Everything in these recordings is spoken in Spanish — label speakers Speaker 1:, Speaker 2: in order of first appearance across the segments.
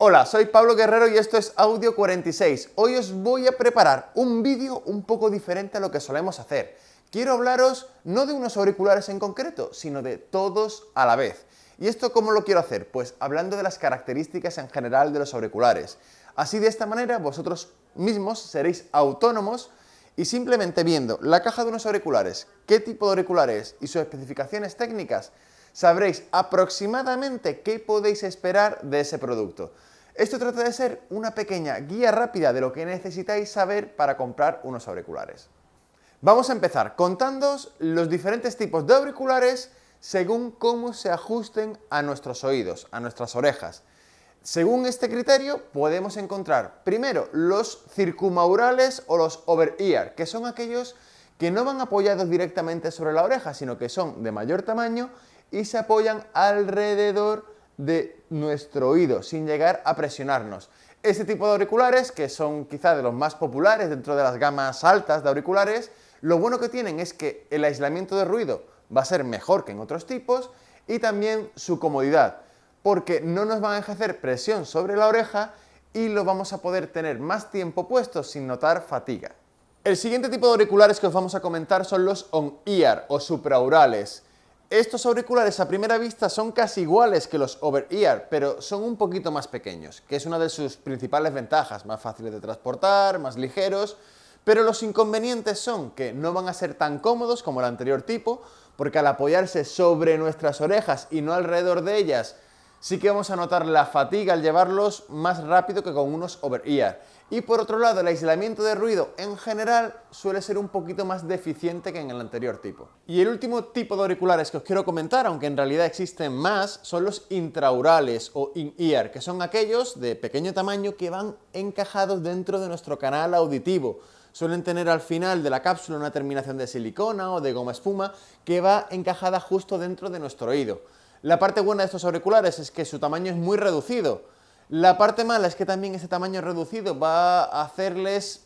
Speaker 1: Hola, soy Pablo Guerrero y esto es Audio 46. Hoy os voy a preparar un vídeo un poco diferente a lo que solemos hacer. Quiero hablaros no de unos auriculares en concreto, sino de todos a la vez. ¿Y esto cómo lo quiero hacer? Pues hablando de las características en general de los auriculares. Así de esta manera vosotros mismos seréis autónomos y simplemente viendo la caja de unos auriculares, qué tipo de auriculares y sus especificaciones técnicas, sabréis aproximadamente qué podéis esperar de ese producto. Esto trata de ser una pequeña guía rápida de lo que necesitáis saber para comprar unos auriculares. Vamos a empezar contándoos los diferentes tipos de auriculares según cómo se ajusten a nuestros oídos, a nuestras orejas. Según este criterio podemos encontrar primero los circumaurales o los over-ear, que son aquellos que no van apoyados directamente sobre la oreja, sino que son de mayor tamaño y se apoyan alrededor de nuestro oído, sin llegar a presionarnos. Este tipo de auriculares, que son quizá de los más populares dentro de las gamas altas de auriculares, lo bueno que tienen es que el aislamiento de ruido va a ser mejor que en otros tipos y también su comodidad, porque no nos van a ejercer presión sobre la oreja y lo vamos a poder tener más tiempo puestos sin notar fatiga. El siguiente tipo de auriculares que os vamos a comentar son los on-ear o supraaurales. Estos auriculares a primera vista son casi iguales que los over-ear, pero son un poquito más pequeños, que es una de sus principales ventajas, más fáciles de transportar, más ligeros, pero los inconvenientes son que no van a ser tan cómodos como el anterior tipo, porque al apoyarse sobre nuestras orejas y no alrededor de ellas, sí que vamos a notar la fatiga al llevarlos más rápido que con unos over-ear. Y por otro lado, el aislamiento de ruido en general suele ser un poquito más deficiente que en el anterior tipo. Y el último tipo de auriculares que os quiero comentar, aunque en realidad existen más, son los intraurales o in-ear, que son aquellos de pequeño tamaño que van encajados dentro de nuestro canal auditivo. Suelen tener al final de la cápsula una terminación de silicona o de goma espuma que va encajada justo dentro de nuestro oído. La parte buena de estos auriculares es que su tamaño es muy reducido. La parte mala es que también ese tamaño reducido va a hacerles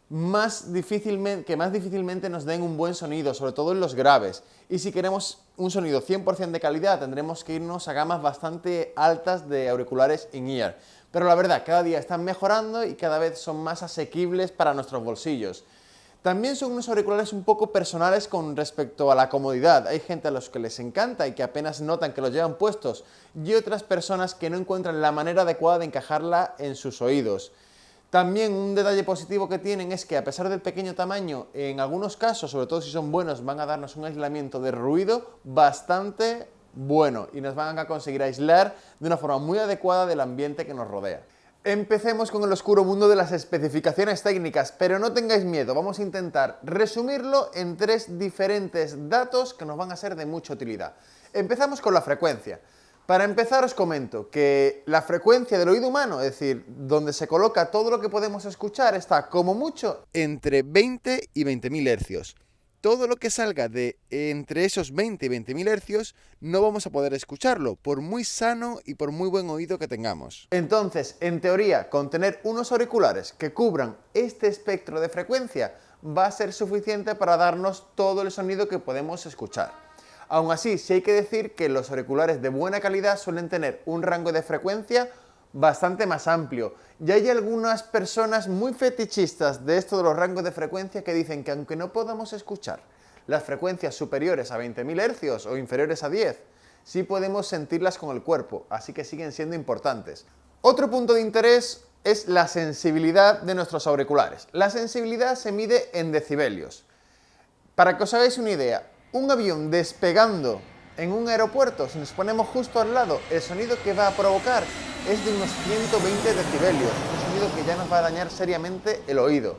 Speaker 1: que más difícilmente nos den un buen sonido, sobre todo en los graves. Y si queremos un sonido 100% de calidad, tendremos que irnos a gamas bastante altas de auriculares in-ear. Pero la verdad, cada día están mejorando y cada vez son más asequibles para nuestros bolsillos. También son unos auriculares un poco personales con respecto a la comodidad. Hay gente a los que les encanta y que apenas notan que los llevan puestos y otras personas que no encuentran la manera adecuada de encajarla en sus oídos. También un detalle positivo que tienen es que a pesar del pequeño tamaño, en algunos casos, sobre todo si son buenos, van a darnos un aislamiento de ruido bastante bueno y nos van a conseguir aislar de una forma muy adecuada del ambiente que nos rodea. Empecemos con el oscuro mundo de las especificaciones técnicas, pero no tengáis miedo, vamos a intentar resumirlo en 3 diferentes datos que nos van a ser de mucha utilidad. Empezamos con la frecuencia. Para empezar os comento que la frecuencia del oído humano, es decir, donde se coloca todo lo que podemos escuchar, está como mucho entre 20 y 20.000 hercios. Todo lo que salga de entre esos 20 y 20.000 hercios no vamos a poder escucharlo, por muy sano y por muy buen oído que tengamos. Entonces, en teoría, con tener unos auriculares que cubran este espectro de frecuencia va a ser suficiente para darnos todo el sonido que podemos escuchar. Aún así, sí hay que decir que los auriculares de buena calidad suelen tener un rango de frecuencia bastante más amplio. Y hay algunas personas muy fetichistas de esto de los rangos de frecuencia que dicen que aunque no podamos escuchar las frecuencias superiores a 20.000 hercios o inferiores a 10, sí podemos sentirlas con el cuerpo, así que siguen siendo importantes. Otro punto de interés es la sensibilidad de nuestros auriculares. La sensibilidad se mide en decibelios. Para que os hagáis una idea, un avión despegando en un aeropuerto, si nos ponemos justo al lado, el sonido que va a provocar es de unos 120 decibelios, un sonido que ya nos va a dañar seriamente el oído.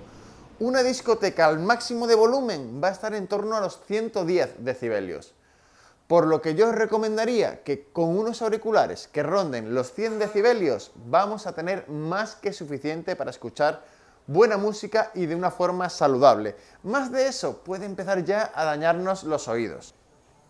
Speaker 1: Una discoteca al máximo de volumen va a estar en torno a los 110 decibelios. Por lo que yo os recomendaría que con unos auriculares que ronden los 100 decibelios vamos a tener más que suficiente para escuchar buena música y de una forma saludable. Más de eso puede empezar ya a dañarnos los oídos.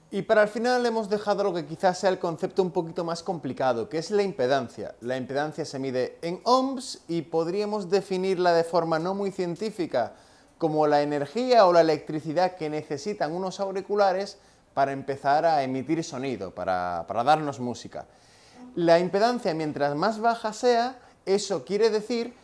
Speaker 1: Y para el final hemos dejado lo que quizás sea el concepto un poquito más complicado, que es la impedancia. La impedancia se mide en ohms y podríamos definirla de forma no muy científica como la energía o la electricidad que necesitan unos auriculares para empezar a emitir sonido, para darnos música. La impedancia, mientras más baja sea, eso quiere decir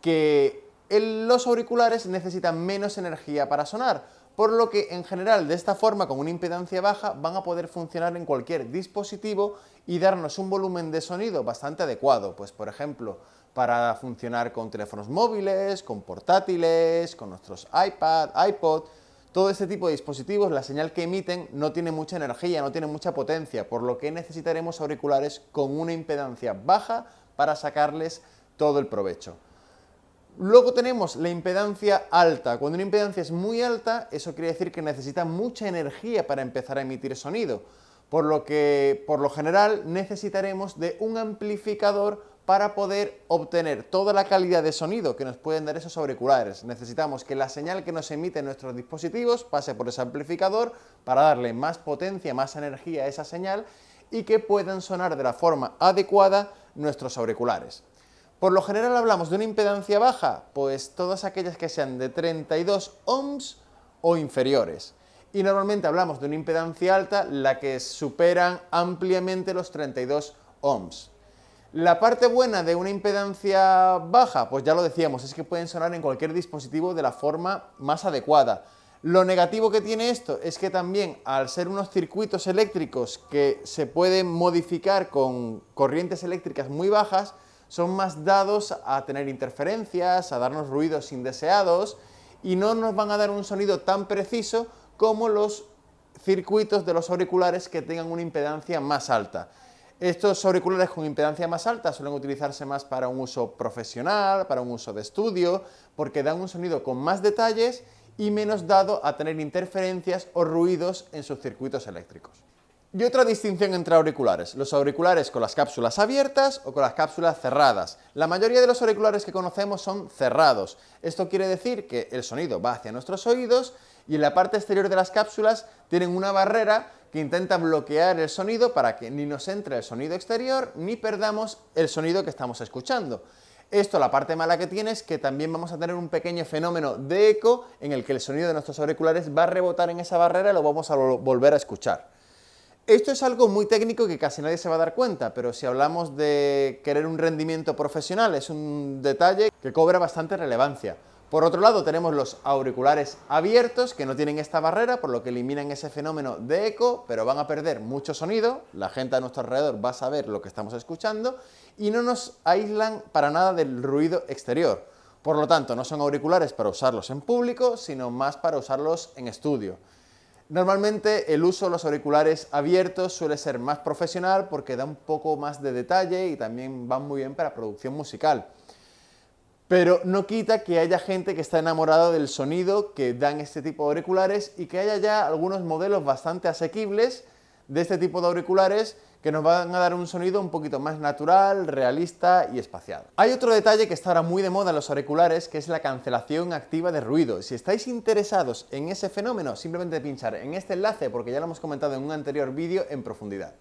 Speaker 1: que los auriculares necesitan menos energía para sonar, por lo que en general de esta forma, con una impedancia baja, van a poder funcionar en cualquier dispositivo y darnos un volumen de sonido bastante adecuado, pues por ejemplo, para funcionar con teléfonos móviles, con portátiles, con nuestros iPad, iPod. Todo este tipo de dispositivos, la señal que emiten no tiene mucha energía, no tiene mucha potencia, por lo que necesitaremos auriculares con una impedancia baja para sacarles todo el provecho. Luego tenemos la impedancia alta. Cuando una impedancia es muy alta, eso quiere decir que necesita mucha energía para empezar a emitir sonido, por lo que, por lo general, necesitaremos de un amplificador para poder obtener toda la calidad de sonido que nos pueden dar esos auriculares. Necesitamos que la señal que nos emite en nuestros dispositivos pase por ese amplificador para darle más potencia, más energía a esa señal y que puedan sonar de la forma adecuada nuestros auriculares. Por lo general hablamos de una impedancia baja, pues todas aquellas que sean de 32 ohms o inferiores. Y normalmente hablamos de una impedancia alta, la que superan ampliamente los 32 ohms. La parte buena de una impedancia baja, pues ya lo decíamos, es que pueden sonar en cualquier dispositivo de la forma más adecuada. Lo negativo que tiene esto es que también, al ser unos circuitos eléctricos que se pueden modificar con corrientes eléctricas muy bajas, son más dados a tener interferencias, a darnos ruidos indeseados y no nos van a dar un sonido tan preciso como los circuitos de los auriculares que tengan una impedancia más alta. Estos auriculares con impedancia más alta suelen utilizarse más para un uso profesional, para un uso de estudio, porque dan un sonido con más detalles y menos dado a tener interferencias o ruidos en sus circuitos eléctricos. Y otra distinción entre auriculares, los auriculares con las cápsulas abiertas o con las cápsulas cerradas. La mayoría de los auriculares que conocemos son cerrados. Esto quiere decir que el sonido va hacia nuestros oídos y en la parte exterior de las cápsulas tienen una barrera que intenta bloquear el sonido para que ni nos entre el sonido exterior ni perdamos el sonido que estamos escuchando. Esto, la parte mala que tiene es que también vamos a tener un pequeño fenómeno de eco en el que el sonido de nuestros auriculares va a rebotar en esa barrera y lo vamos a volver a escuchar. Esto es algo muy técnico que casi nadie se va a dar cuenta, pero si hablamos de querer un rendimiento profesional, es un detalle que cobra bastante relevancia. Por otro lado, tenemos los auriculares abiertos, que no tienen esta barrera, por lo que eliminan ese fenómeno de eco, pero van a perder mucho sonido, la gente a nuestro alrededor va a saber lo que estamos escuchando, y no nos aíslan para nada del ruido exterior. Por lo tanto, no son auriculares para usarlos en público, sino más para usarlos en estudio. Normalmente el uso de los auriculares abiertos suele ser más profesional porque da un poco más de detalle y también van muy bien para producción musical. Pero no quita que haya gente que está enamorada del sonido que dan este tipo de auriculares y que haya ya algunos modelos bastante asequibles de este tipo de auriculares que nos van a dar un sonido un poquito más natural, realista y espaciado. Hay otro detalle que está ahora muy de moda en los auriculares, que es la cancelación activa de ruido. Si estáis interesados en ese fenómeno, simplemente pinchar en este enlace porque ya lo hemos comentado en un anterior vídeo en profundidad.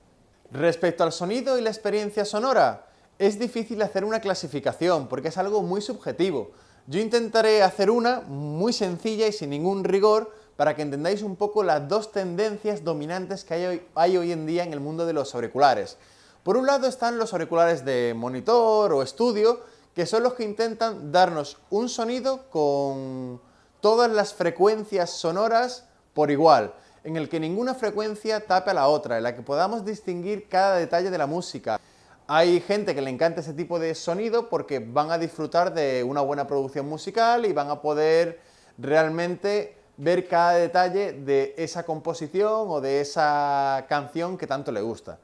Speaker 1: Respecto al sonido y la experiencia sonora, es difícil hacer una clasificación porque es algo muy subjetivo. Yo intentaré hacer una muy sencilla y sin ningún rigor para que entendáis un poco las dos tendencias dominantes que hay hoy en día en el mundo de los auriculares. Por un lado están los auriculares de monitor o estudio, que son los que intentan darnos un sonido con todas las frecuencias sonoras por igual, en el que ninguna frecuencia tape a la otra, en la que podamos distinguir cada detalle de la música. Hay gente que le encanta ese tipo de sonido porque van a disfrutar de una buena producción musical y van a poder realmente ver cada detalle de esa composición o de esa canción que tanto le gusta.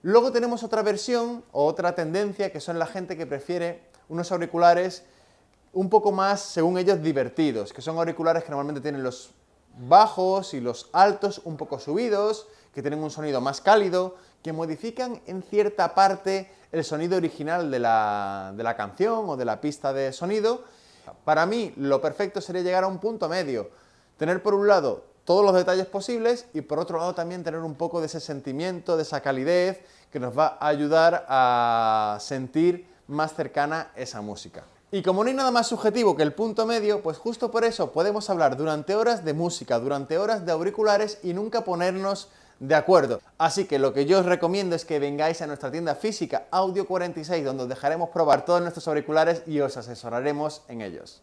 Speaker 1: Luego tenemos otra versión o otra tendencia que son la gente que prefiere unos auriculares un poco más, según ellos, divertidos, que son auriculares que normalmente tienen los bajos y los altos un poco subidos, que tienen un sonido más cálido, que modifican en cierta parte el sonido original de la canción o de la pista de sonido. Para mí, lo perfecto sería llegar a un punto medio. Tener por un lado todos los detalles posibles y por otro lado también tener un poco de ese sentimiento, de esa calidez que nos va a ayudar a sentir más cercana esa música. Y como no hay nada más subjetivo que el punto medio, pues justo por eso podemos hablar durante horas de música, durante horas de auriculares y nunca ponernos De acuerdo. Así que lo que yo os recomiendo es que vengáis a nuestra tienda física Audio 46, donde os dejaremos probar todos nuestros auriculares y os asesoraremos en ellos.